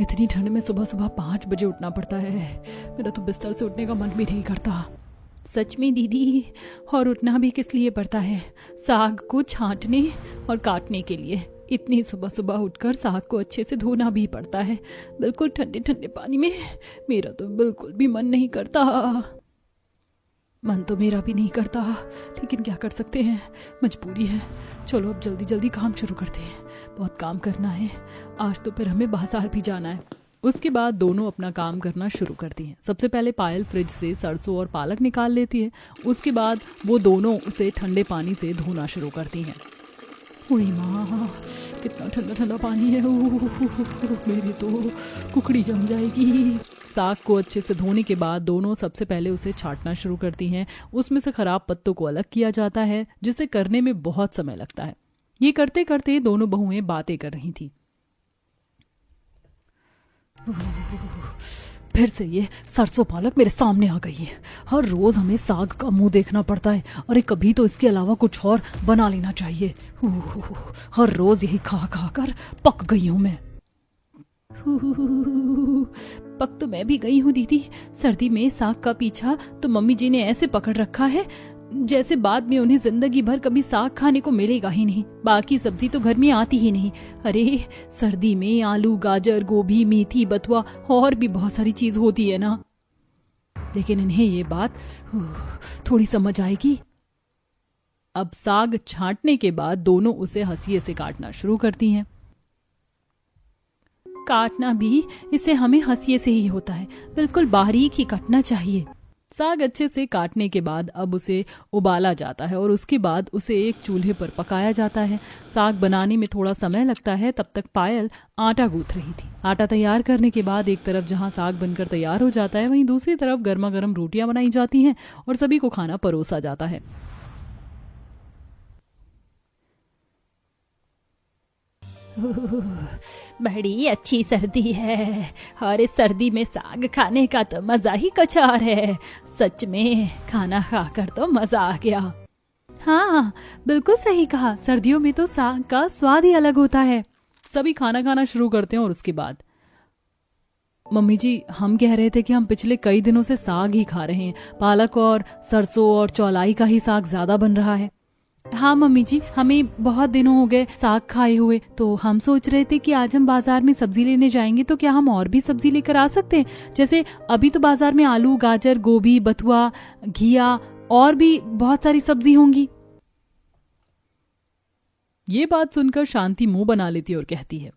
इतनी ठंड में सुबह सुबह 5 बजे उठना पड़ता है। मेरा तो बिस्तर से उठने का मन भी नहीं करता। सच में दीदी, और उठना भी किस लिए पड़ता है? साग को छांटने और काटने के लिए। इतनी सुबह सुबह उठकर साग को अच्छे से धोना भी पड़ता है, बिल्कुल ठंडे ठंडे पानी में। मेरा तो बिल्कुल भी मन नहीं करता। मन तो मेरा भी नहीं करता, लेकिन क्या कर सकते हैं, मजबूरी है। चलो अब जल्दी जल्दी काम शुरू करते हैं, बहुत काम करना है। आज तो फिर हमें बाजार भी जाना है। उसके बाद दोनों अपना काम करना शुरू करती हैं। सबसे पहले पायल फ्रिज से सरसों और पालक निकाल लेती है। उसके बाद वो दोनों उसे ठंडे पानी से धोना शुरू करती हैं। ओए माँ, कितना ठंडा ठंडा पानी है। मेरी तो कुकड़ी जम जाएगी। साग को अच्छे से धोने के बाद दोनों सबसे पहले उसे छांटना शुरू करती हैं। उसमें से खराब पत्तों को अलग किया जाता है, जिसे करने में बहुत समय लगता है। ये करते करते दोनों बहुएं बातें कर रही थी। फिर से ये सरसों पालक मेरे सामने आ गई है। हर रोज हमें साग का मुंह देखना पड़ता है। अरे कभी तो इसके अलावा कुछ और बना लेना चाहिए। हर रोज यही खा खा कर पक गई हूं मैं। पक तो मैं भी गई हूँ दीदी। सर्दी में साग का पीछा तो मम्मी जी ने ऐसे पकड़ रखा है जैसे बाद में उन्हें जिंदगी भर कभी साग खाने को मिलेगा ही नहीं। बाकी सब्जी तो घर में आती ही नहीं। अरे सर्दी में आलू, गाजर, गोभी, मेथी, बथुआ और भी बहुत सारी चीज होती है ना। लेकिन इन्हें ये बात थोड़ी समझ आएगी। अब साग छांटने के बाद दोनों उसे हंसिये से काटना शुरू करती हैं। काटना भी इसे हमें हंसिये से ही होता है, बिल्कुल बारीक ही काटना चाहिए। साग अच्छे से काटने के बाद अब उसे उबाला जाता है और उसके बाद उसे एक चूल्हे पर पकाया जाता है। साग बनाने में थोड़ा समय लगता है। तब तक पायल आटा गूंथ रही थी। आटा तैयार करने के बाद एक तरफ जहां साग बनकर तैयार हो जाता है, वहीं दूसरी तरफ गर्मा गर्म रोटियां बनाई जाती हैं और सभी को खाना परोसा जाता है। बड़ी अच्छी सर्दी है और इस सर्दी में साग खाने का तो मजा ही कुछ और है। सच में खाना खाकर तो मजा आ गया। हाँ, बिल्कुल सही कहा। सर्दियों में तो साग का स्वाद ही अलग होता है। सभी खाना खाना शुरू करते हैं और उसके बाद मम्मी जी, हम कह रहे थे कि हम पिछले कई दिनों से साग ही खा रहे हैं। पालक और सरसों और चौलाई का ही साग ज्यादा बन रहा है। हाँ मम्मी जी, हमें बहुत दिनों हो गए साग खाए हुए, तो हम सोच रहे थे कि आज हम बाजार में सब्जी लेने जाएंगे तो क्या हम और भी सब्जी लेकर आ सकते हैं? जैसे अभी तो बाजार में आलू, गाजर, गोभी, बथुआ, घिया और भी बहुत सारी सब्जी होंगी। ये बात सुनकर शांति मुंह बना लेती और कहती है,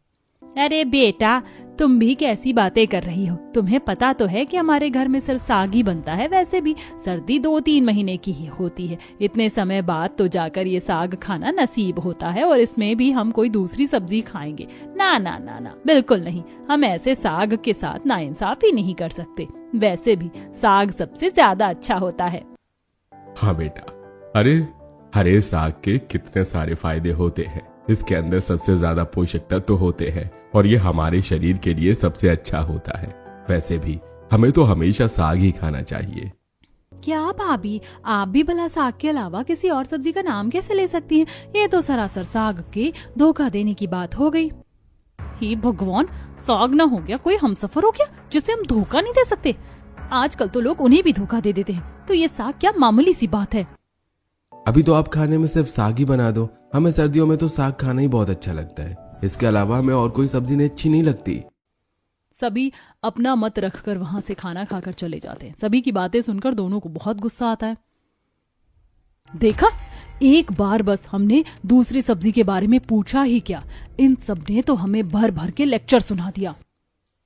अरे बेटा, तुम भी कैसी बातें कर रही हो? तुम्हें पता तो है कि हमारे घर में सिर्फ साग ही बनता है। वैसे भी सर्दी 2-3 महीने की ही होती है। इतने समय बाद तो जाकर ये साग खाना नसीब होता है और इसमें भी हम कोई दूसरी सब्जी खाएंगे? ना ना ना ना, बिल्कुल नहीं। हम ऐसे साग के साथ नाइंसाफी नहीं कर सकते। वैसे भी साग सबसे ज्यादा अच्छा होता है। हाँ बेटा, अरे हरे साग के कितने सारे फायदे होते हैं। इसके अंदर सबसे ज्यादा पोषक तत्व होते हैं और ये हमारे शरीर के लिए सबसे अच्छा होता है। वैसे भी हमें तो हमेशा साग ही खाना चाहिए। क्या भाभी, आप भी भला साग के अलावा किसी और सब्जी का नाम कैसे ले सकती हैं? ये तो सरासर साग के धोखा देने की बात हो गई। हे भगवान, साग ना हो गया कोई हमसफर हो गया जिसे हम धोखा नहीं दे सकते? आजकल तो लोग उन्हें भी धोखा दे देते हैं, तो ये साग क्या मामूली सी बात है। अभी तो आप खाने में सिर्फ साग ही बना दो। हमें सर्दियों में तो साग खाना ही बहुत अच्छा लगता है। इसके अलावा हमें और कोई सब्जी नहीं अच्छी नहीं लगती। सभी अपना मत रखकर वहां से खाना खाकर चले जाते हैं। सभी की बातें सुनकर दोनों को बहुत गुस्सा आता है। देखा, एक बार बस हमने दूसरी सब्जी के बारे में पूछा ही क्या, इन सब ने तो हमें भर भर के लेक्चर सुना दिया।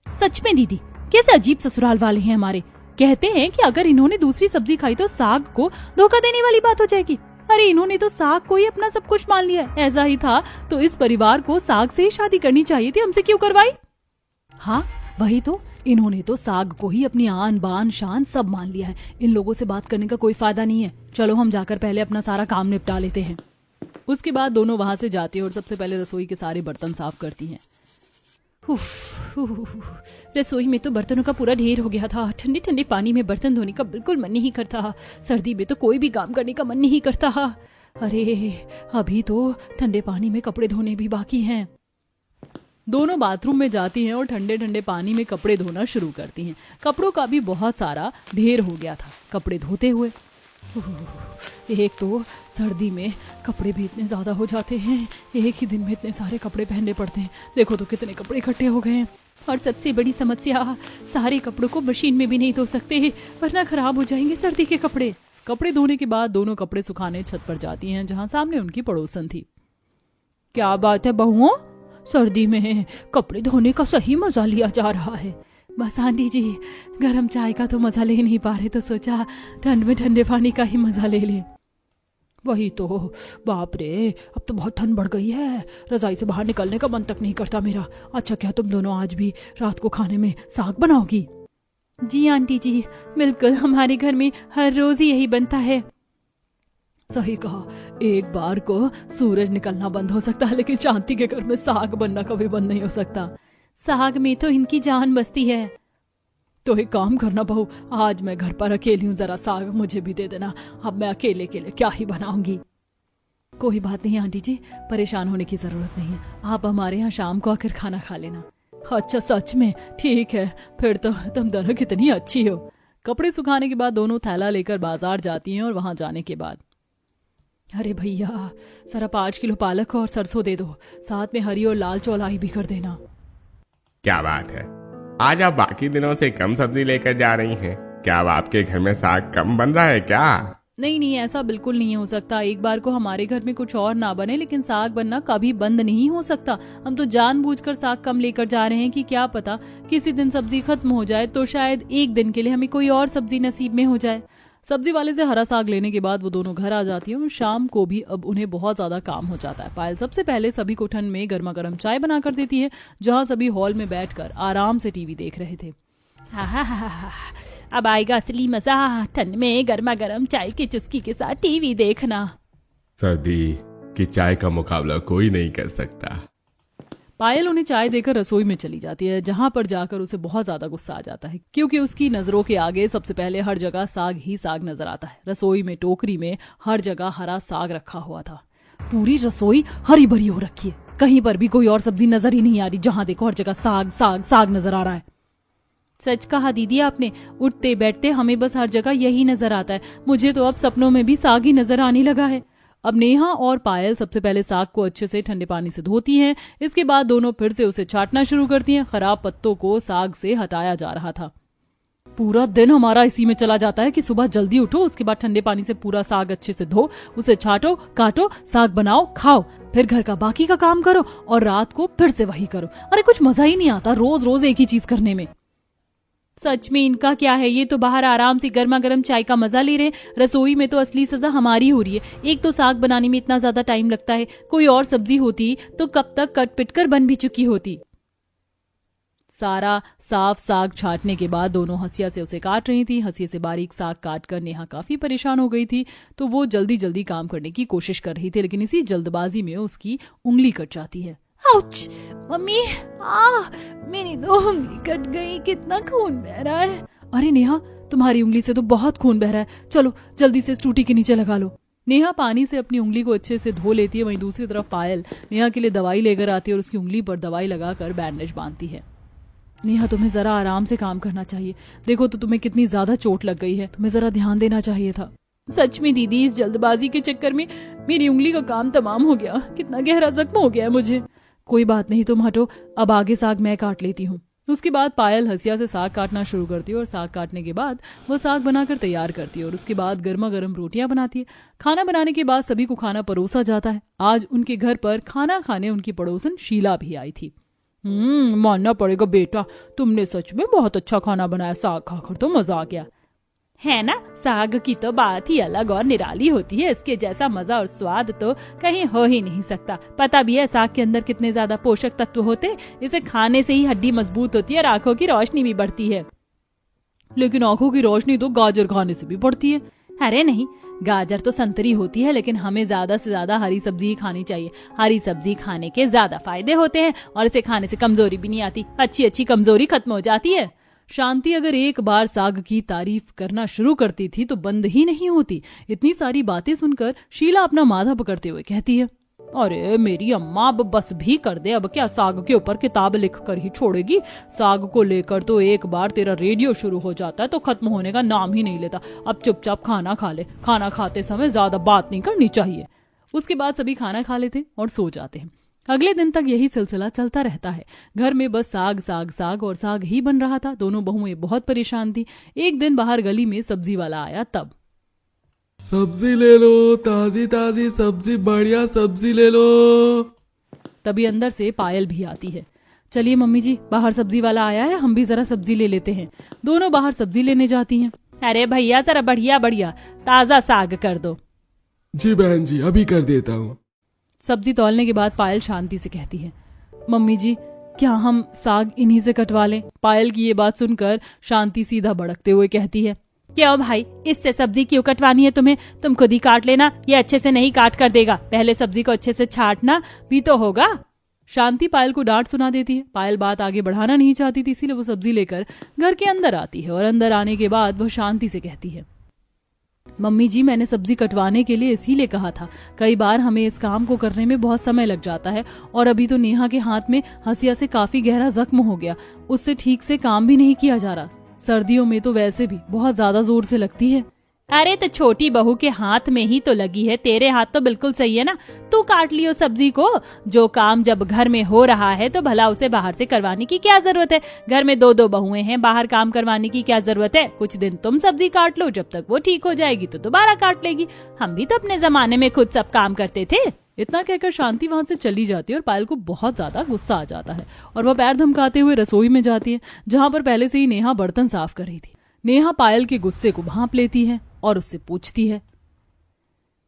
सच में दीदी, कैसे अजीब ससुराल वाले हैं हमारे। कहते हैं कि अगर इन्होंने दूसरी सब्जी खाई तो साग को धोखा देने वाली बात हो जाएगी। अरे इन्होंने तो साग को ही अपना सब कुछ मान लिया। ऐसा ही था तो इस परिवार को साग से ही शादी करनी चाहिए थी, हमसे क्यों करवाई? हाँ वही तो, इन्होंने तो साग को ही अपनी आन बान शान सब मान लिया है। इन लोगों से बात करने का कोई फायदा नहीं है। चलो हम जाकर पहले अपना सारा काम निपटा लेते हैं। उसके बाद दोनों वहां से जाती हैं और सबसे पहले रसोई के सारे बर्तन साफ करती हैं। रसोई में तो बर्तनों का पूरा ढेर हो गया था। ठंडे ठंडे पानी में बर्तन धोने का बिल्कुल मन नहीं करता। सर्दी में तो कोई भी काम करने का मन नहीं करता। अरे अभी तो ठंडे पानी में कपड़े धोने भी बाकी हैं। दोनों बाथरूम में जाती हैं और ठंडे ठंडे पानी में कपड़े धोना शुरू करती हैं। कपड़ों का भी बहुत सारा ढेर हो गया था कपड़े धोते हुए। एक तो सर्दी में कपड़े भी इतने ज़्यादा हो जाते हैं, एक ही दिन में इतने सारे कपड़े पहनने पड़ते हैं। देखो तो कितने कपड़े इकट्ठे हो गए हैं। और सबसे बड़ी समस्या, सारे कपड़ों को मशीन में भी नहीं धो सकते वरना खराब हो जाएंगे सर्दी के कपड़े। कपड़े धोने के बाद दोनों कपड़े सुखाने छत पर जाती हैं, जहां सामने उनकी पड़ोसन थी। क्या बात है बहुओं, सर्दी में कपड़े धोने का सही मजा लिया जा रहा है। बस आंटी जी, गरम चाय का तो मजा ले नहीं पा रहे, तो सोचा ठंड में ठंडे पानी का ही मजा ले ले। वही तो, बाप रे, अब तो बहुत ठंड बढ़ गई है, रजाई से बाहर निकलने का मन तक नहीं करता मेरा। अच्छा, क्या तुम दोनों आज भी रात को खाने में साग बनाओगी? जी आंटी जी, बिल्कुल, हमारे घर में हर रोज ही यही बनता है। सही कहा, एक बार को सूरज निकलना बंद हो सकता है, लेकिन शांति के घर में साग बनना कभी बंद नहीं हो सकता। साग में तो इनकी जान बसती है। तो एक काम करना बहू, आज मैं घर पर अकेली हूँ, जरा साग मुझे भी दे देना। अब मैं अकेले के लिए क्या ही बनाऊंगी। कोई बात नहीं आंटी जी, परेशान होने की जरूरत नहीं है। आप हमारे यहाँ शाम को आकर खाना खा लेना। अच्छा सच में? ठीक है, फिर तो तुम दोनों कितनी अच्छी हो। कपड़े सुखाने के बाद दोनों थैला लेकर बाजार जाती हैं और वहां जाने के बाद, अरे भैया, जरा 5 किलो पालक और सरसों दे दो, साथ में हरी और लाल चौलाई भी कर देना। क्या बात है, आज आप बाकी दिनों से कम सब्जी लेकर जा रही हैं? क्या अब आपके घर में साग कम बन रहा है क्या? नहीं नहीं, ऐसा बिल्कुल नहीं हो सकता। एक बार को हमारे घर में कुछ और ना बने, लेकिन साग बनना कभी बंद नहीं हो सकता। हम तो जानबूझकर साग कम लेकर जा रहे हैं कि क्या पता किसी दिन सब्जी खत्म हो जाए तो शायद एक दिन के लिए हमें कोई और सब्जी नसीब में हो जाए। सब्जी वाले से हरा साग लेने के बाद वो दोनों घर आ जाती हैं और शाम को भी अब उन्हें बहुत ज्यादा काम हो जाता है। पायल सबसे पहले सभी को ठंड में गर्मा गर्म चाय बना कर देती है, जहाँ सभी हॉल में बैठकर आराम से टीवी देख रहे थे। अब आएगा असली मजा, ठंड में गर्मा गर्म चाय की चुस्की के साथ टीवी देखना। सर्दी की चाय का मुकाबला कोई नहीं कर सकता। पायल उन्हें चाय देकर रसोई में चली जाती है, जहां पर जाकर उसे बहुत ज्यादा गुस्सा आ जाता है, क्योंकि उसकी नजरों के आगे सबसे पहले हर जगह साग ही साग नजर आता है। रसोई में टोकरी में हर जगह हरा साग रखा हुआ था। पूरी रसोई हरी भरी हो रखी है, कहीं पर भी कोई और सब्जी नजर ही नहीं आ रही। जहां देखो हर जगह साग साग साग नजर आ रहा है। सच कहा दीदी आपने, उठते बैठते हमें बस हर जगह यही नजर आता है। मुझे तो अब सपनों में भी साग ही नजर आने लगा है। अब नेहा और पायल सबसे पहले साग को अच्छे से ठंडे पानी से धोती हैं। इसके बाद दोनों फिर से उसे छांटना शुरू करती हैं। खराब पत्तों को साग से हटाया जा रहा था। पूरा दिन हमारा इसी में चला जाता है कि सुबह जल्दी उठो, उसके बाद ठंडे पानी से पूरा साग अच्छे से धो, उसे छांटो, काटो, साग बनाओ, खाओ, फिर घर का बाकी का काम करो और रात को फिर से वही करो। अरे कुछ मजा ही नहीं आता रोज रोज एक ही चीज करने में। सच में इनका क्या है, ये तो बाहर आराम से गर्मा गर्म चाय का मजा ले रहे हैं, रसोई में तो असली सजा हमारी हो रही है। एक तो साग बनाने में इतना ज्यादा टाइम लगता है, कोई और सब्जी होती तो कब तक कट पिट कर बन भी चुकी होती। सारा साफ साग छाटने के बाद दोनों हंसिया से उसे काट रही थी। हंसिया से बारीक साग काट कर नेहा काफी परेशान हो गई थी, तो वो जल्दी जल्दी काम करने की कोशिश कर रही थी, लेकिन इसी जल्दबाजी में उसकी उंगली कट जाती है। आउच! मम्मी, मेरी दो उंगली कट गई, कितना खून बह रहा है। अरे नेहा, तुम्हारी उंगली से तो बहुत खून बह रहा है, चलो जल्दी से इस टूटी के नीचे लगा लो। नेहा पानी से अपनी उंगली को अच्छे से धो लेती है। वहीं दूसरी तरफ पायल नेहा के लिए दवाई लेकर आती है और उसकी उंगली पर दवाई लगाकर बैंडेज बांधती है। नेहा, तुम्हें जरा आराम से काम करना चाहिए। देखो तो तुम्हें कितनी ज्यादा चोट लग गई है, तुम्हें जरा ध्यान देना चाहिए था। सच में दीदी, इस जल्दबाजी के चक्कर में मेरी उंगली का काम तमाम हो गया, कितना गहरा जख्म हो गया है मुझे। कोई बात नहीं, तुम हटो, अब आगे साग मैं काट लेती हूँ। उसके बाद पायल हंसिया से साग काटना शुरू करती है और साग काटने के बाद वो साग बनाकर तैयार करती है और उसके बाद गर्मा गर्म रोटियां बनाती है। खाना बनाने के बाद सभी को खाना परोसा जाता है। आज उनके घर पर खाना खाने उनकी पड़ोसन शीला भी आई थी। मानना पड़ेगा बेटा, तुमने सच में बहुत अच्छा खाना बनाया, साग खाकर तो मजा आ गया है ना। साग की तो बात ही अलग और निराली होती है, इसके जैसा मजा और स्वाद तो कहीं हो ही नहीं सकता। पता भी है साग के अंदर कितने ज्यादा पोषक तत्व होते, इसे खाने से ही हड्डी मजबूत होती है और आंखों की रोशनी भी बढ़ती है। लेकिन आंखों की रोशनी तो गाजर खाने से भी बढ़ती है। अरे नहीं, गाजर तो संतरी होती है, लेकिन हमें ज्यादा से ज्यादा हरी सब्जी ही खानी चाहिए। हरी सब्जी खाने के ज्यादा फायदे होते हैं और इसे खाने से कमजोरी भी नहीं आती, अच्छी अच्छी कमजोरी खत्म हो जाती है। शांति अगर एक बार साग की तारीफ करना शुरू करती थी तो बंद ही नहीं होती। इतनी सारी बातें सुनकर शीला अपना माथा पकड़ते हुए कहती है, अरे मेरी अम्मा अब बस भी कर दे, अब क्या साग के ऊपर किताब लिख कर ही छोड़ेगी। साग को लेकर तो एक बार तेरा रेडियो शुरू हो जाता है तो खत्म होने का नाम ही नहीं लेता। अब चुपचाप खाना खा ले, खाना खाते समय ज्यादा बात नहीं करनी चाहिए। उसके बाद सभी खाना खा लेते और सो जाते हैं। अगले दिन तक यही सिलसिला चलता रहता है। घर में बस साग साग साग और साग ही बन रहा था। दोनों बहुएं बहुत परेशान थी। एक दिन बाहर गली में सब्जी वाला आया, तब सब्जी ले लो, ताजी ताजी सब्जी, बढ़िया सब्जी ले लो। तभी अंदर से पायल भी आती है। चलिए मम्मी जी, बाहर सब्जी वाला आया है, हम भी जरा सब्जी ले लेते हैं। दोनों बाहर सब्जी लेने जाती हैं। अरे भैया जरा बढ़िया बढ़िया ताजा साग कर दो। जी बहन जी, अभी कर देता हूँ। सब्जी तौलने के बाद पायल शांति से कहती है, मम्मी जी क्या हम साग इन्हीं से कटवा लें? पायल की ये बात सुनकर शांति सीधा भड़कते हुए कहती है, क्यों भाई, इससे सब्जी क्यों कटवानी है तुम्हें? तुम खुद ही काट लेना, ये अच्छे से नहीं काट कर देगा। पहले सब्जी को अच्छे से छांटना भी तो होगा। शांति पायल को डांट सुना देती है। पायल बात आगे बढ़ाना नहीं चाहती थी, इसीलिए वो सब्जी लेकर घर के अंदर आती है और अंदर आने के बाद वो शांति से कहती है, मम्मी जी मैंने सब्जी कटवाने के लिए इसीलिए कहा था। कई बार हमें इस काम को करने में बहुत समय लग जाता है और अभी तो नेहा के हाथ में हंसिया से काफी गहरा जख्म हो गया, उससे ठीक से काम भी नहीं किया जा रहा। सर्दियों में तो वैसे भी बहुत ज्यादा जोर से लगती है। अरे तो छोटी बहू के हाथ में ही तो लगी है, तेरे हाथ तो बिल्कुल सही है ना। तू काट लियो सब्जी को। जो काम जब घर में हो रहा है तो भला उसे बाहर से करवाने की क्या जरूरत है? घर में दो दो बहुएं हैं, बाहर काम करवाने की क्या जरूरत है? कुछ दिन तुम सब्जी काट लो, जब तक वो ठीक हो जाएगी तो दोबारा काट लेगी। हम भी तो अपने जमाने में खुद सब काम करते थे। इतना कहकर शांति वहां से चली जाती है और पायल को बहुत ज्यादा गुस्सा आ जाता है और वह पैर धमकाते हुए रसोई में जाती है, जहां पर पहले से ही नेहा बर्तन साफ कर रही थी। नेहा पायल के गुस्से को भांप लेती है और उससे पूछती है,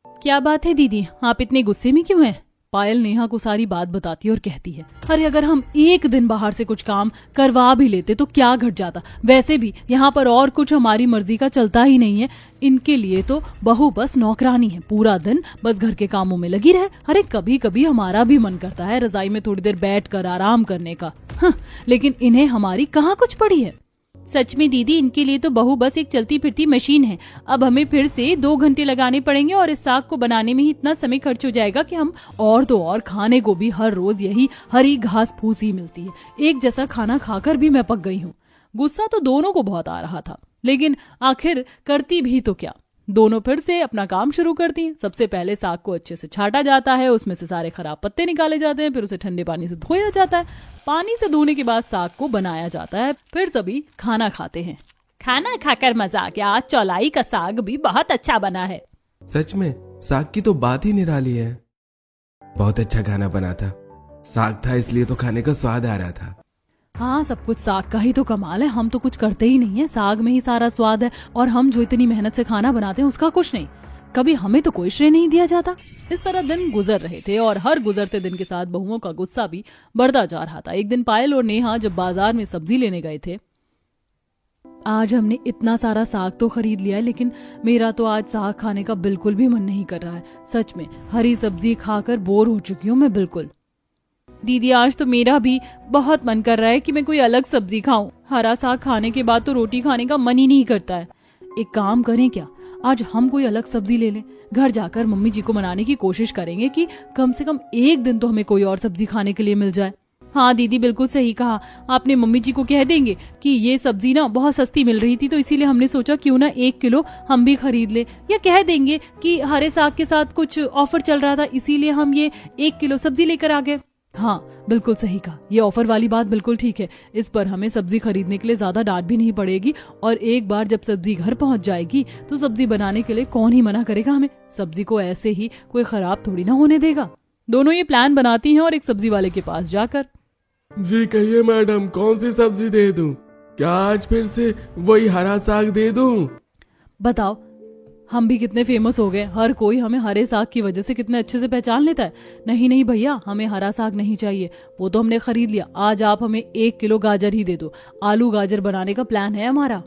क्या बात है दीदी, आप इतने गुस्से में क्यों हैं? पायल नेहा को सारी बात बताती है और कहती है, अरे अगर हम एक दिन बाहर से कुछ काम करवा भी लेते तो क्या घट जाता? वैसे भी यहाँ पर और कुछ हमारी मर्जी का चलता ही नहीं है। इनके लिए तो बहू बस नौकरानी है, पूरा दिन बस घर के कामों में लगी रहे। अरे कभी कभी हमारा भी मन करता है रजाई में थोड़ी देर बैठकर आराम करने का, लेकिन इन्हें हमारी कहाँ कुछ पड़ी है। सच में दीदी, इनके लिए तो बहू बस एक चलती फिरती मशीन है। अब हमें फिर से 2 घंटे लगाने पड़ेंगे और इस साग को बनाने में ही इतना समय खर्च हो जाएगा कि हम और तो और खाने को भी हर रोज यही हरी घास फूस ही मिलती है। एक जैसा खाना खाकर भी मैं पक गई हूँ। गुस्सा तो दोनों को बहुत आ रहा था, लेकिन आखिर करती भी तो क्या। दोनों फिर से अपना काम शुरू करती हैं। सबसे पहले साग को अच्छे से छाटा जाता है, उसमें से सारे खराब पत्ते निकाले जाते हैं, फिर उसे ठंडे पानी से धोया जाता है। पानी से धोने के बाद साग को बनाया जाता है। फिर सभी खाना खाते हैं। खाना खाकर मजा आ गया, आज चौलाई का साग भी बहुत अच्छा बना है। सच में साग की तो बात ही निराली है। बहुत अच्छा खाना बना था, साग था इसलिए तो खाने का स्वाद आ रहा था। हाँ, सब कुछ साग का ही तो कमाल है। हम तो कुछ करते ही नहीं है, साग में ही सारा स्वाद है और हम जो इतनी मेहनत से खाना बनाते हैं उसका कुछ नहीं। कभी हमें तो कोई श्रेय नहीं दिया जाता। इस तरह दिन गुजर रहे थे और हर गुजरते दिन के साथ बहुओं का गुस्सा भी बढ़ता जा रहा था। एक दिन पायल और नेहा जब बाजार में सब्जी लेने गए थे, आज हमने इतना सारा साग तो खरीद लिया है, लेकिन मेरा तो आज साग खाने का बिल्कुल भी मन नहीं कर रहा है। सच में हरी सब्जी खाकर बोर हो चुकी हूँ मैं बिल्कुल। दीदी, आज तो मेरा भी बहुत मन कर रहा है कि मैं कोई अलग सब्जी खाऊं। हरा साग खाने के बाद तो रोटी खाने का मन ही नहीं करता है। एक काम करें क्या, आज हम कोई अलग सब्जी ले लें। घर जाकर मम्मी जी को मनाने की कोशिश करेंगे कि कम से कम एक दिन तो हमें कोई और सब्जी खाने के लिए मिल जाए। हाँ दीदी, बिल्कुल सही कहा आपने। मम्मी जी को कह देंगे कि ये सब्जी ना बहुत सस्ती मिल रही थी तो इसीलिए हमने सोचा क्यों ना 1 किलो हम भी खरीद ले। या कह देंगे कि हरे साग के साथ कुछ ऑफर चल रहा था इसीलिए हम ये 1 किलो सब्जी लेकर आ गए। हाँ, बिल्कुल सही कहा, ये ऑफर वाली बात बिल्कुल ठीक है। इस पर हमें सब्जी खरीदने के लिए ज्यादा डांट भी नहीं पड़ेगी और एक बार जब सब्जी घर पहुंच जाएगी तो सब्जी बनाने के लिए कौन ही मना करेगा हमें। सब्जी को ऐसे ही कोई खराब थोड़ी ना होने देगा। दोनों ये प्लान बनाती हैं और एक सब्जी वाले के पास जाकर, जी कहिए मैडम, कौन सी सब्जी दे दूं? क्या आज फिर से वही हरा साग दे दूं? बताओ, हम भी कितने फेमस हो गए, हर कोई हमें हरे साग की वजह से कितने अच्छे से पहचान लेता है। नहीं नहीं भैया, हमें हरा साग नहीं चाहिए, वो तो हमने खरीद लिया। आज आप हमें 1 किलो गाजर ही दे दो, आलू गाजर बनाने का प्लान है हमारा।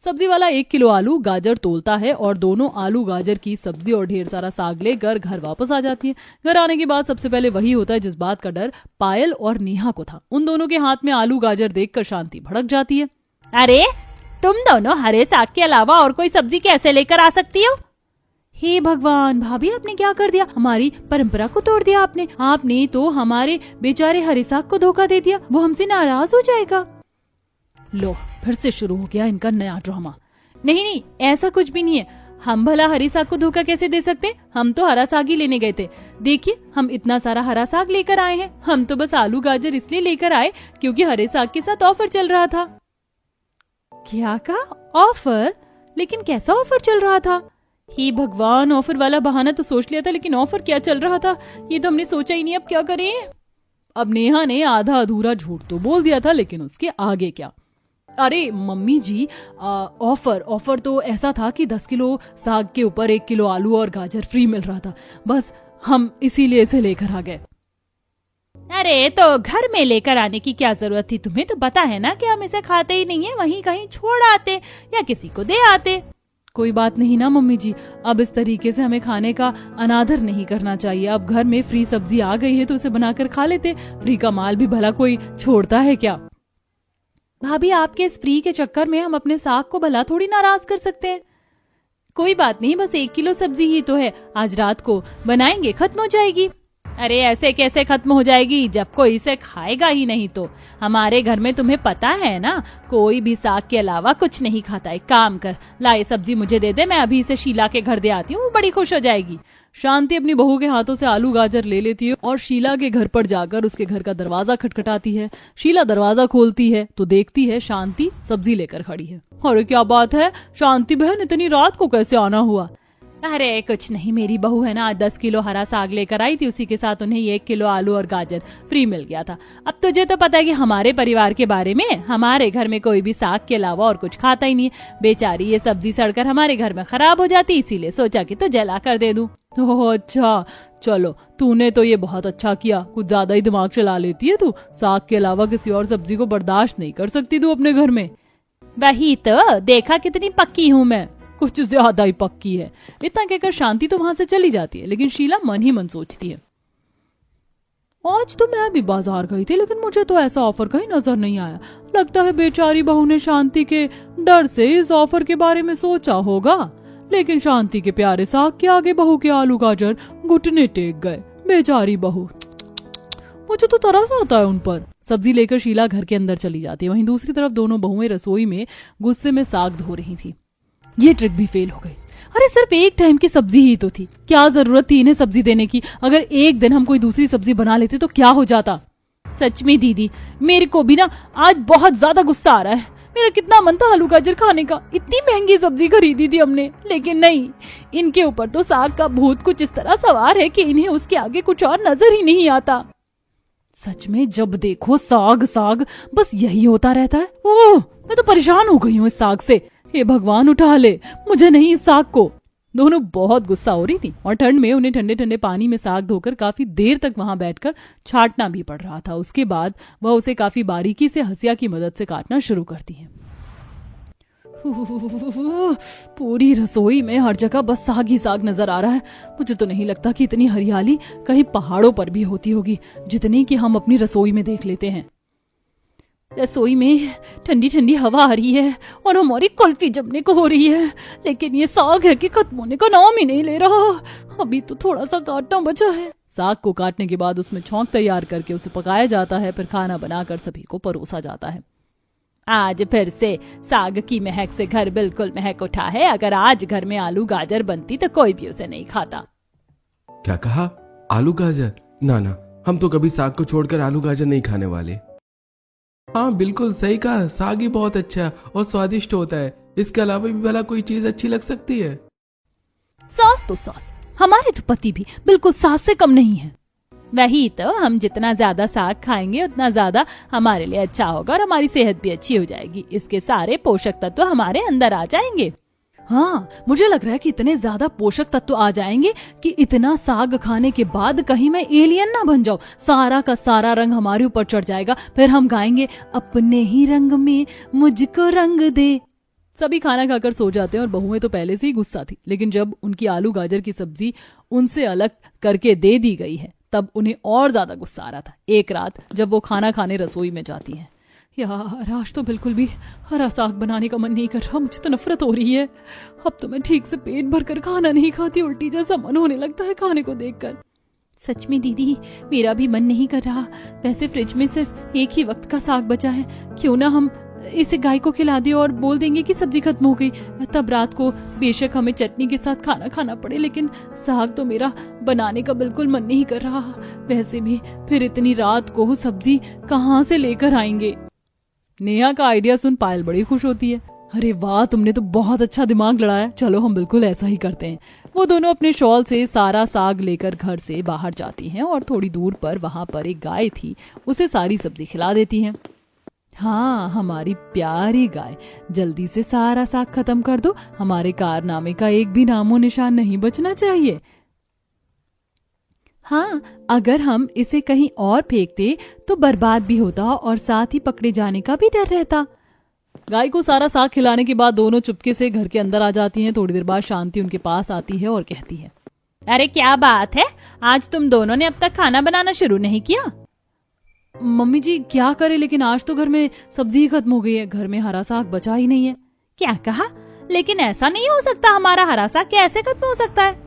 सब्जी वाला 1 किलो आलू गाजर तोलता है और दोनों आलू गाजर की सब्जी और ढेर सारा साग लेकर घर वापस आ जाती है। घर आने के बाद सबसे पहले वही होता है जिस बात का डर पायल और नेहा को था। उन दोनों के हाथ में आलू गाजर देखकर शांति भड़क जाती है। अरे तुम दोनों हरे साग के अलावा और कोई सब्जी कैसे लेकर आ सकती हो? हे भगवान, भाभी आपने क्या कर दिया? हमारी परंपरा को तोड़ दिया आपने तो हमारे बेचारे हरे साग को धोखा दे दिया। वो हमसे नाराज हो जाएगा। लो, फिर से शुरू हो गया इनका नया ड्रामा। नहीं, ऐसा कुछ भी नहीं है। हम भला हरी साग को धोखा कैसे दे सकते? हम तो हरा साग ही लेने गए थे। देखिए, हम इतना सारा हरा साग लेकर आए हैं। हम तो बस आलू गाजर इसलिए लेकर आए क्योंकि हरे साग के साथ ऑफर चल रहा था। क्या कहा? ऑफर? लेकिन कैसा ऑफर चल रहा था? हे भगवान, ऑफर वाला बहाना तो सोच लिया था, लेकिन ऑफर क्या चल रहा था ये तो हमने सोचा ही नहीं। अब क्या करें? अब नेहा ने आधा अधूरा झूठ तो बोल दिया था, लेकिन उसके आगे क्या? अरे मम्मी जी, ऑफर तो ऐसा था कि 10 किलो साग के ऊपर 1 किलो आलू और गाजर फ्री मिल रहा था। बस हम इसीलिए इसे लेकर आ गए। अरे तो घर में लेकर आने की क्या जरूरत थी? तुम्हें तो पता है ना कि हम इसे खाते ही नहीं है, वहीं कहीं छोड़ आते या किसी को दे आते। कोई बात नहीं ना मम्मी जी, अब इस तरीके से हमें खाने का अनादर नहीं करना चाहिए। अब घर में फ्री सब्जी आ गई है तो उसे बनाकर खा लेते। फ्री का माल भी भला कोई छोड़ता है क्या? भाभी, आपके इस फ्री के चक्कर में हम अपने साग को भला थोड़ी नाराज कर सकते हैं। कोई बात नहीं, बस 1 किलो सब्जी ही तो है, आज रात को बनाएंगे, खत्म हो जाएगी। अरे ऐसे कैसे खत्म हो जाएगी जब कोई इसे खाएगा ही नहीं तो? हमारे घर में तुम्हें पता है ना, कोई भी साग के अलावा कुछ नहीं खाता। एक काम कर, ला ये सब्जी मुझे दे दे, मैं अभी इसे शीला के घर दे आती हूँ, वो बड़ी खुश हो जाएगी। शांति अपनी बहू के हाथों से आलू गाजर ले लेती है और शीला के घर पर जाकर उसके घर का दरवाजा खटखटाती है। शीला दरवाजा खोलती है तो देखती है शांति सब्जी लेकर खड़ी है। अरे क्या बात है शांति बहन, इतनी रात को कैसे आना हुआ? अरे कुछ नहीं, मेरी बहू है ना, आज 10 किलो हरा साग लेकर आई थी, उसी के साथ उन्हें 1 किलो आलू और गाजर फ्री मिल गया था। अब तुझे तो पता है कि हमारे परिवार के बारे में, हमारे घर में कोई भी साग के अलावा और कुछ खाता ही नहीं है। बेचारी ये सब्जी सड़कर हमारे घर में खराब हो जाती, इसीलिए सोचा कि तुझे ला कर दे दूं। ओह अच्छा, चलो तूने तो ये बहुत अच्छा किया। कुछ ज्यादा ही दिमाग चला लेती है तू। साग के अलावा किसी और सब्जी को बर्दाश्त नहीं कर सकती तू अपने घर में। वही तो, देखा कितनी पक्की हूँ मैं, कुछ ज्यादा ही पक्की है। इतना कहकर शांति तो वहां से चली जाती है, लेकिन शीला मन ही मन सोचती है, आज तो मैं भी बाजार गई थी, लेकिन मुझे तो ऐसा ऑफर कहीं नजर नहीं आया। लगता है बेचारी बहू ने शांति के डर से इस ऑफर के बारे में सोचा होगा, लेकिन शांति के प्यारे साग के आगे बहू के आलू गाजर घुटने टेक गए। बेचारी बहू, मुझे तो तरस आता है उन पर। सब्जी लेकर शीला घर के अंदर चली जाती है। वहीं दूसरी तरफ दोनों बहुएं रसोई में गुस्से में साग धो रही थी। ये ट्रिक भी फेल हो गई। अरे सिर्फ एक टाइम की सब्जी ही तो थी, क्या जरूरत थी इन्हें सब्जी देने की? अगर एक दिन हम कोई दूसरी सब्जी बना लेते तो क्या हो जाता? सच में दीदी, मेरे को भी ना आज बहुत ज्यादा गुस्सा आ रहा है। मेरा कितना मन था आलू गाजर खाने का, इतनी महंगी सब्जी खरीदी थी हमने, लेकिन नहीं, इनके ऊपर तो साग का भूत कुछ इस तरह सवार है कि इन्हें उसके आगे कुछ और नजर ही नहीं आता। सच में जब देखो साग साग, बस यही होता रहता है। ओह, मैं तो परेशान हो गई हूँ इस साग से। हे भगवान, उठा ले मुझे नहीं इस साग को। दोनों बहुत गुस्सा हो रही थी और ठंड में उन्हें ठंडे ठंडे पानी में साग धोकर काफी देर तक वहां बैठकर छांटना भी पड़ रहा था। उसके बाद वह उसे काफी बारीकी से हंसिया की मदद से काटना शुरू करती है। पूरी रसोई में हर जगह बस साग ही साग नजर आ रहा है। मुझे तो नहीं लगता कि इतनी हरियाली कहीं पहाड़ों पर भी होती होगी जितनी कि हम अपनी रसोई में देख लेते हैं। रसोई में ठंडी ठंडी हवा आ रही है और हमारी कुल्फी जमने को हो रही है, लेकिन ये साग है कि खत्म होने का नाम ही नहीं ले रहा। अभी तो थोड़ा सा काटना बचा है। साग को काटने के बाद उसमें छौंक तैयार करके उसे पकाया जाता है, फिर खाना बनाकर सभी को परोसा जाता है। आज फिर से साग की महक से घर बिल्कुल महक उठा है। अगर आज घर में आलू गाजर बनती तो कोई भी उसे नहीं खाता। क्या कहा? आलू गाजर? ना ना, हम तो कभी साग को छोड़कर आलू गाजर नहीं खाने वाले। हाँ बिल्कुल सही कहा, साग ही बहुत अच्छा और स्वादिष्ट होता है। इसके अलावा भी भला कोई चीज अच्छी लग सकती है? सॉस तो सॉस, हमारे तो पति भी बिल्कुल सास से कम नहीं है। वही तो, हम जितना ज्यादा साग खाएंगे उतना ज्यादा हमारे लिए अच्छा होगा और हमारी सेहत भी अच्छी हो जाएगी। इसके सारे पोषक तत्व हमारे अंदर आ जाएंगे। हाँ, मुझे लग रहा है कि इतने ज्यादा पोषक तत्व आ जाएंगे कि इतना साग खाने के बाद कहीं मैं एलियन ना बन जाऊं। सारा का सारा रंग हमारे ऊपर चढ़ जाएगा, फिर हम गाएंगे अपने ही रंग में मुझको रंग दे। सभी खाना खाकर सो जाते हैं और बहुएं तो पहले से ही गुस्सा थी, लेकिन जब उनकी आलू गाजर की सब्जी उनसे अलग करके दे दी गई है तब उन्हें और ज्यादा गुस्सा आ रहा था। एक रात जब वो खाना खाने रसोई में जाती हैं, यार आज तो बिल्कुल भी हरा साग बनाने का मन नहीं कर रहा, मुझे तो नफरत हो रही है। अब तो मैं ठीक से पेट भर कर खाना नहीं खाती, उल्टी जैसा मन होने लगता है खाने को देखकर। सच में दीदी, मेरा भी मन नहीं कर रहा। वैसे फ्रिज में सिर्फ एक ही वक्त का साग बचा है, क्यों ना हम इसे गाय को खिला दे और बोल देंगे कि सब्जी खत्म हो गई। तब रात को बेशक हमें चटनी के साथ खाना खाना पड़े, लेकिन साग तो मेरा बनाने का बिल्कुल मन नहीं कर रहा। वैसे भी फिर इतनी रात को सब्जी कहाँ से लेकर आएंगे। नेहा का आइडिया सुन पायल बड़ी खुश होती है। अरे वाह, तुमने तो बहुत अच्छा दिमाग लड़ाया, चलो हम बिल्कुल ऐसा ही करते हैं। वो दोनों अपने शॉल से सारा साग लेकर घर से बाहर जाती हैं और थोड़ी दूर पर वहां पर एक गाय थी, उसे सारी सब्जी खिला देती हैं। हाँ, हमारी प्यारी गाय, जल्दी से सारा साग खत्म कर दो, हमारे कारनामे का एक भी नामो निशान नहीं बचना चाहिए। हाँ, अगर हम इसे कहीं और फेंकते तो बर्बाद भी होता और साथ ही पकड़े जाने का भी डर रहता। गाय को सारा साग खिलाने के बाद दोनों चुपके से घर के अंदर आ जाती हैं। थोड़ी देर बाद शांति उनके पास आती है और कहती है, अरे क्या बात है, आज तुम दोनों ने अब तक खाना बनाना शुरू नहीं किया? मम्मी जी क्या करे, लेकिन आज तो घर में सब्जी ही खत्म हो गई है, घर में हरा साग बचा ही नहीं है। क्या कहा? लेकिन ऐसा नहीं हो सकता, हमारा हरा साग कैसे खत्म हो सकता है?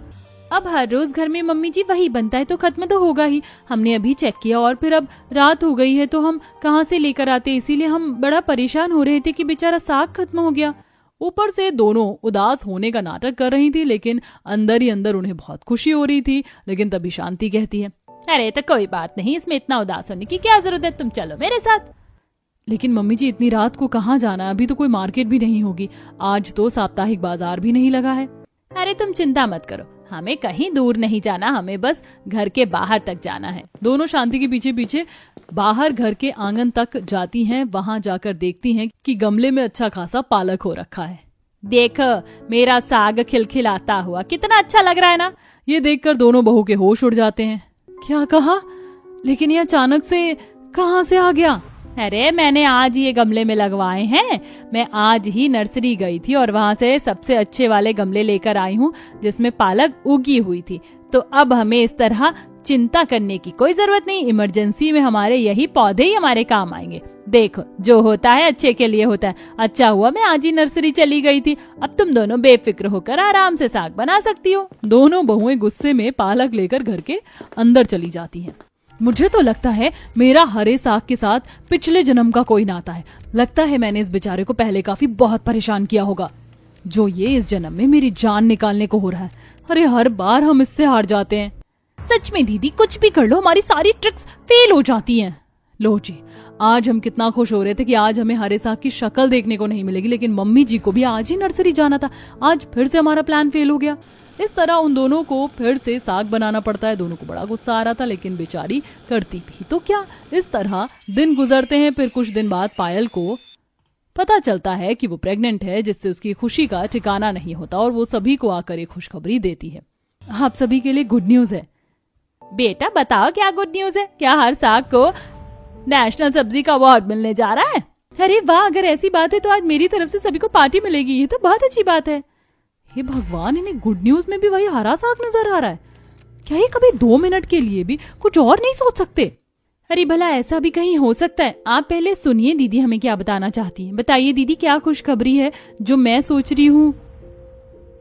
अब हर रोज घर में मम्मी जी वही बनता है तो खत्म तो होगा ही। हमने अभी चेक किया और फिर अब रात हो गई है तो हम कहाँ से लेकर आते, इसीलिए हम बड़ा परेशान हो रहे थे कि बेचारा साग खत्म हो गया। ऊपर से दोनों उदास होने का नाटक कर रही थी, लेकिन अंदर ही अंदर उन्हें बहुत खुशी हो रही थी। लेकिन तभी शांति कहती है, अरे तो कोई बात नहीं, इसमें इतना उदास होने की क्या जरूरत है, तुम चलो मेरे साथ। लेकिन मम्मी जी इतनी रात को कहाँ जाना, अभी तो कोई मार्केट भी नहीं होगी, आज तो साप्ताहिक बाजार भी नहीं लगा है। अरे तुम चिंता मत करो, हमें कहीं दूर नहीं जाना, हमें बस घर के बाहर तक जाना है। दोनों शांति के पीछे पीछे बाहर घर के आंगन तक जाती हैं। वहां जाकर देखती हैं कि गमले में अच्छा खासा पालक हो रखा है। देखो मेरा साग खिलखिलाता हुआ कितना अच्छा लग रहा है ना। ये देखकर दोनों बहू के होश उड़ जाते हैं। क्या कहा? लेकिन ये अचानक से कहां से आ गया? अरे मैंने आज ये गमले में लगवाए हैं, मैं आज ही नर्सरी गई थी और वहां से सबसे अच्छे वाले गमले लेकर आई हूँ जिसमें पालक उगी हुई थी। तो अब हमें इस तरह चिंता करने की कोई जरूरत नहीं, इमरजेंसी में हमारे यही पौधे ही हमारे काम आएंगे। देखो जो होता है अच्छे के लिए होता है, अच्छा हुआ मैं आज ही नर्सरी चली गई थी, अब तुम दोनों बेफिक्र होकर आराम से साग बना सकती हो। दोनों बहुएं गुस्से में पालक लेकर घर के अंदर चली जाती हैं। मुझे तो लगता है मेरा हरे साग के साथ पिछले जन्म का कोई नाता है। लगता है मैंने इस बेचारे को पहले काफी बहुत परेशान किया होगा, जो ये इस जन्म में मेरी जान निकालने को हो रहा है। अरे हर बार हम इससे हार जाते हैं। सच में दीदी, कुछ भी कर लो हमारी सारी ट्रिक्स फेल हो जाती हैं। लो जी, आज हम कितना खुश हो रहे थे कि आज हमें हरे साग की शक्ल देखने को नहीं मिलेगी, लेकिन मम्मी जी को भी आज ही नर्सरी जाना था, आज फिर से हमारा प्लान फेल हो गया। इस तरह उन दोनों को फिर से साग बनाना पड़ता है। दोनों को बड़ा गुस्सा आ रहा था, लेकिन बेचारी करती भी तो क्या। इस तरह दिन गुजरते हैं। फिर कुछ दिन बाद पायल को पता चलता है कि वो प्रेग्नेंट है, जिससे उसकी खुशी का ठिकाना नहीं होता और वो सभी को आकर एक खुशखबरी देती है। आप सभी के लिए गुड न्यूज है। बेटा बताओ क्या गुड न्यूज है? क्या हर साग को नेशनल सब्जी का अवार्ड मिलने जा रहा है? अरे वाह, अगर ऐसी बात है तो आज मेरी तरफ से सभी को पार्टी मिलेगी, ये तो बहुत अच्छी बात है। हे भगवान, इन्हें गुड न्यूज में भी वही हरा साग नजर आ रहा है। क्या ये कभी 2 मिनट के लिए भी कुछ और नहीं सोच सकते? अरे भला ऐसा भी कहीं हो सकता है? आप पहले सुनिए दीदी हमें क्या बताना चाहती है। बताइए दीदी, क्या खुशखबरी है जो मैं सोच रही हूँ?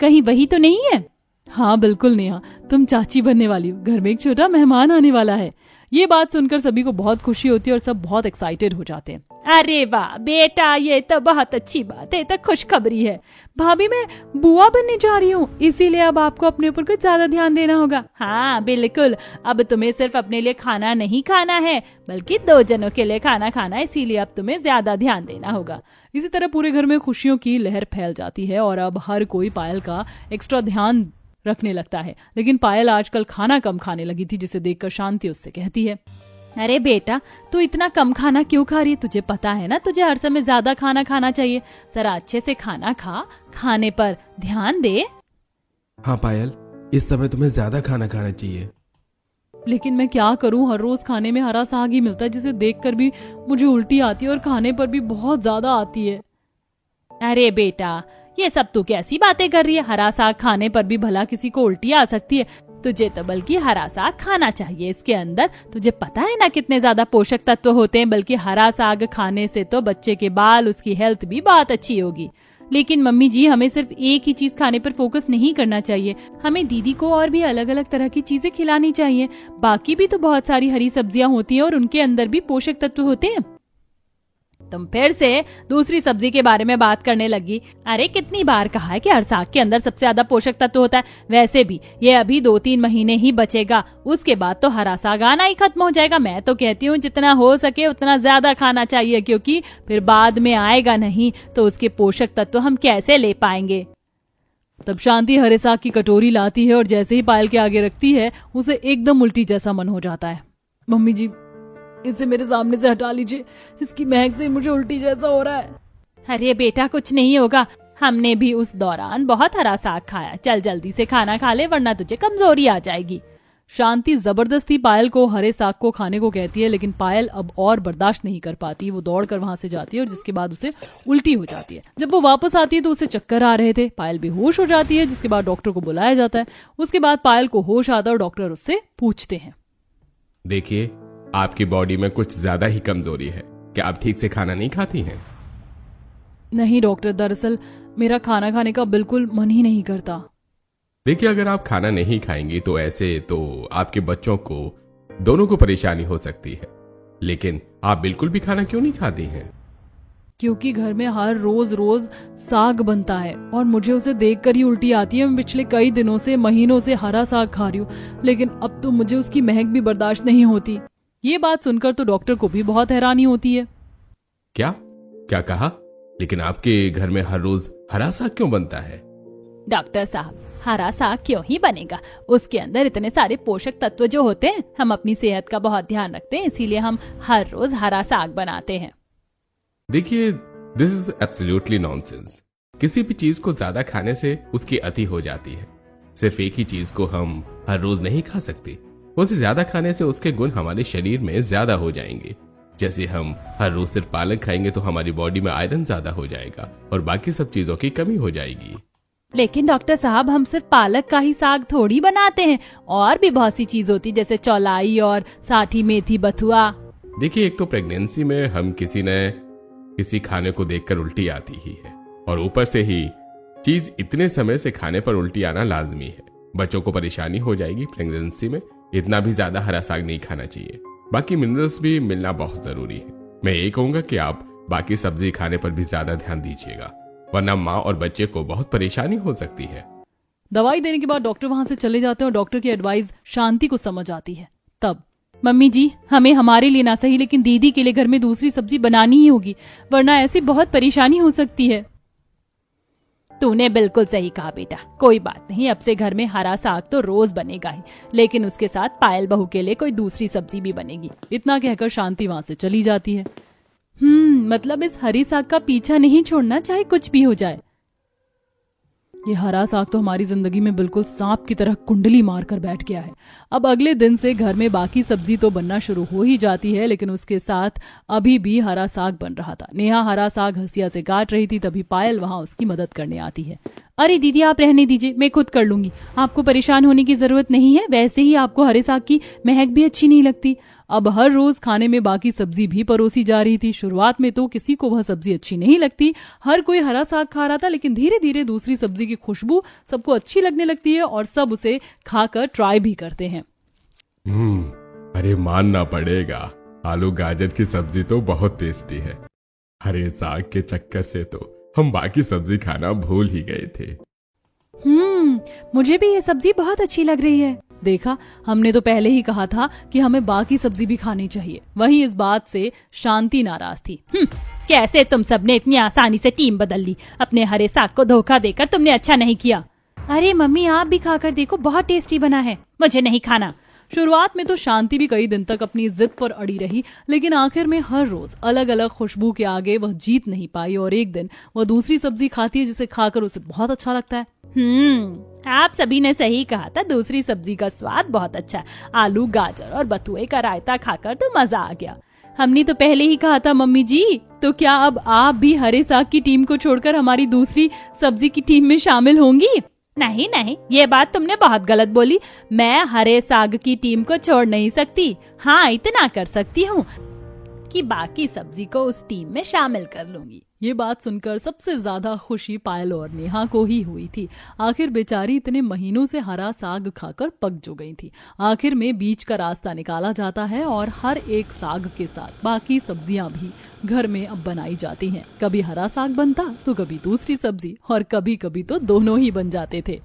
कहीं वही तो नहीं है? हाँ बिल्कुल नेहा, तुम चाची बनने वाली हो, घर में एक छोटा मेहमान आने वाला है। ये बात सुनकर सभी को बहुत खुशी होती है और सब बहुत एक्साइटेड हो जाते हैं। अरे वाह बेटा, ये तो बहुत अच्छी बात है, तो खुशखबरी है। भाभी मैं बुआ बनने जा रही हूँ, इसीलिए अब आपको अपने ऊपर कुछ ज्यादा ध्यान देना होगा। हाँ बिल्कुल, अब तुम्हें सिर्फ अपने लिए खाना नहीं खाना है, बल्कि 2 जनों के लिए खाना खाना है, इसीलिए अब तुम्हें ज्यादा ध्यान देना होगा। इसी तरह पूरे घर में खुशियों की लहर फैल जाती है और अब हर कोई पायल का एक्स्ट्रा ध्यान रखने लगता है। लेकिन पायल आजकल खाना कम खाने लगी थी, जिसे देखकर शांति उससे कहती है, अरे बेटा तू इतना कम खाना क्यों खा रही है? तुझे पता है ना, तुझे हर समय ज्यादा खाना खाना चाहिए। जरा अच्छे से खाना खा, खाने पर ध्यान दे। हाँ पायल, इस समय तुम्हें ज्यादा खाना खाना चाहिए। लेकिन मैं क्या करूं, हर रोज खाने में हरा साग ही मिलता है, जिसे देखकर भी मुझे उल्टी आती है और खाने पर भी बहुत ज्यादा आती है। अरे बेटा, ये सब तू कैसी बातें कर रही है? हरा साग खाने पर भी भला किसी को उल्टी आ सकती है? तुझे तो बल्कि हरा साग खाना चाहिए। इसके अंदर तुझे पता है ना कितने ज्यादा पोषक तत्व होते हैं। बल्कि हरा साग खाने से तो बच्चे के बाल, उसकी हेल्थ भी बहुत अच्छी होगी। लेकिन मम्मी जी, हमें सिर्फ एक ही चीज खाने पर फोकस नहीं करना चाहिए। हमें दीदी को और भी अलग अलग तरह की चीजें खिलानी चाहिए। बाकी भी तो बहुत सारी हरी सब्जियां होती हैं और उनके अंदर भी पोषक तत्व होते हैं। तुम फिर से दूसरी सब्जी के बारे में बात करने लगी। अरे कितनी बार कहा है कि हर साग के अंदर सबसे ज्यादा पोषक तत्व होता है। वैसे भी ये अभी 2-3 महीने ही बचेगा, उसके बाद तो हरा साग आना ही खत्म हो जाएगा। मैं तो कहती हूँ जितना हो सके उतना ज्यादा खाना चाहिए, क्योंकि फिर बाद में आएगा नहीं तो उसके पोषक तत्व हम कैसे ले पाएंगे। तब शांति हरे साग की कटोरी लाती है और जैसे ही पायल के आगे रखती है, उसे एकदम उल्टी जैसा मन हो जाता है। मम्मी जी, इसे मेरे सामने से हटा लीजिए, इसकी महक से मुझे उल्टी जैसा हो रहा है। अरे बेटा, कुछ नहीं होगा, हमने भी उस दौरान बहुत हरा साग खाया। चल जल्दी से खाना खा ले, वरना तुझे कमजोरी आ जाएगी। शांति जबरदस्ती पायल को हरे साग को खाने को कहती है, लेकिन पायल अब और बर्दाश्त नहीं कर पाती। वो दौड़कर वहां से जाती है और जिसके बाद उसे उल्टी हो जाती है। जब वो वापस आती है तो उसे चक्कर आ रहे थे। पायल बेहोश हो जाती है, जिसके बाद डॉक्टर को बुलाया जाता है। उसके बाद पायल को होश आता है और डॉक्टर उससे पूछते हैं, देखिए, आपकी बॉडी में कुछ ज्यादा ही कमजोरी है। क्या आप ठीक से खाना नहीं खाती हैं? नहीं डॉक्टर, दरअसल मेरा खाना खाने का बिल्कुल मन ही नहीं करता। देखिए, अगर आप खाना नहीं खाएंगी तो ऐसे तो आपके बच्चों को दोनों को परेशानी हो सकती है। लेकिन आप बिल्कुल भी खाना क्यों नहीं खाती हैं? क्योंकि घर में हर रोज रोज साग बनता है और मुझे उसे देखकर ही उल्टी आती है। मैं पिछले कई दिनों से, महीनों से हरा साग खा रही हूँ, लेकिन अब तो मुझे उसकी महक भी बर्दाश्त नहीं होती। ये बात सुनकर तो डॉक्टर को भी बहुत हैरानी होती है। क्या क्या कहा? लेकिन आपके घर में हर रोज हरा साग क्यों बनता है? डॉक्टर साहब, हरा साग क्यों ही बनेगा? उसके अंदर इतने सारे पोषक तत्व जो होते हैं, हम अपनी सेहत का बहुत ध्यान रखते हैं, इसीलिए हम हर रोज हरा साग बनाते हैं। देखिए, दिस इज एब्सोल्युटली नॉनसेंस। किसी भी चीज को ज्यादा खाने से उसकी अति हो जाती है। सिर्फ एक ही चीज को हम हर रोज नहीं खा सकते। उसे ज्यादा खाने से उसके गुण हमारे शरीर में ज्यादा हो जाएंगे। जैसे हम हर रोज सिर्फ पालक खाएंगे तो हमारी बॉडी में आयरन ज्यादा हो जाएगा और बाकी सब चीजों की कमी हो जाएगी। लेकिन डॉक्टर साहब, हम सिर्फ पालक का ही साग थोड़ी बनाते हैं, और भी बहुत सी चीज होती, जैसे चौलाई और साठी मेथी बथुआ। देखिए, एक तो प्रेगनेंसी में हम किसी खाने को देखकर उल्टी आती ही है, और ऊपर से ही चीज इतने समय से खाने पर उल्टी आना लाजमी है। बच्चों को परेशानी हो जाएगी प्रेगनेंसी में। इतना भी ज्यादा हरा साग नहीं खाना चाहिए। बाकी मिनरल्स भी मिलना बहुत जरूरी है। मैं ये कहूंगा कि आप बाकी सब्जी खाने पर भी ज्यादा ध्यान दीजिएगा, वरना माँ और बच्चे को बहुत परेशानी हो सकती है। दवाई देने के बाद डॉक्टर वहां से चले जाते हैं और डॉक्टर की एडवाइस शांति को समझ आती है। तब, मम्मी जी, हमें हमारे लिए ना सही लेकिन दीदी के लिए घर में दूसरी सब्जी बनानी ही होगी, वरना ऐसी बहुत परेशानी हो सकती है। तूने बिल्कुल सही कहा बेटा, कोई बात नहीं, अब से घर में हरा साग तो रोज बनेगा ही, लेकिन उसके साथ पायल बहू के लिए कोई दूसरी सब्जी भी बनेगी। इतना कहकर शांति वहां से चली जाती है। मतलब इस हरी साग का पीछा नहीं छोड़ना, चाहे कुछ भी हो जाए। ये हरा साग तो हमारी जिंदगी में बिल्कुल सांप की तरह कुंडली मारकर बैठ गया है। अब अगले दिन से घर में बाकी सब्जी तो बनना शुरू हो ही जाती है, लेकिन उसके साथ अभी भी हरा साग बन रहा था। नेहा हरा साग हंसिया से काट रही थी, तभी पायल वहां उसकी मदद करने आती है। अरे दीदी, आप रहने दीजिए, मैं खुद कर लूंगी, आपको परेशान होने की जरूरत नहीं है। वैसे ही आपको हरे साग की महक भी अच्छी नहीं लगती। अब हर रोज खाने में बाकी सब्जी भी परोसी जा रही थी। शुरुआत में तो किसी को वह सब्जी अच्छी नहीं लगती, हर कोई हरा साग खा रहा था, लेकिन धीरे धीरे दूसरी सब्जी की खुशबू सबको अच्छी लगने लगती है और सब उसे खाकर ट्राई भी करते हैं। अरे मानना पड़ेगा, आलू गाजर की सब्जी तो बहुत टेस्टी है। हरे साग के चक्कर से तो हम बाकी सब्जी खाना भूल ही गए थे। मुझे भी ये सब्जी बहुत अच्छी लग रही है। देखा, हमने तो पहले ही कहा था कि हमें बाकी सब्जी भी खानी चाहिए। वहीं इस बात से शांति नाराज थी। कैसे तुम सबने इतनी आसानी से टीम बदल ली? अपने हरे साग को धोखा देकर तुमने अच्छा नहीं किया। अरे मम्मी, आप भी खाकर देखो, बहुत टेस्टी बना है। मुझे नहीं खाना। शुरुआत में तो शांति भी कई दिन तक अपनी जिद पर अड़ी रही, लेकिन आखिर में हर रोज अलग अलग खुशबू के आगे वह जीत नहीं पाई और एक दिन वह दूसरी सब्जी खाती है जिसे खाकर उसे बहुत अच्छा लगता है। आप सभी ने सही कहा था, दूसरी सब्जी का स्वाद बहुत अच्छा। आलू गाजर और बथुए का रायता खाकर तो मजा आ गया। हमने तो पहले ही कहा था मम्मी जी। तो क्या अब आप भी हरे साग की टीम को छोड़कर हमारी दूसरी सब्जी की टीम में शामिल होंगी? नहीं नहीं, ये बात तुमने बहुत गलत बोली। मैं हरे साग की टीम को छोड़ नहीं सकती। हाँ, इतना कर सकती हूँ कि बाकी सब्जी को उस टीम में शामिल कर लूंगी। ये बात सुनकर सबसे ज्यादा खुशी पायल और नेहा को ही हुई थी। आखिर बेचारी इतने महीनों से हरा साग खाकर पक जो गई थी। आखिर में बीच का रास्ता निकाला जाता है और हर एक साग के साथ बाकी सब्जियां भी घर में अब बनाई जाती हैं। कभी हरा साग बनता तो कभी दूसरी सब्जी और कभी कभी तो दोनों ही बन जाते थे।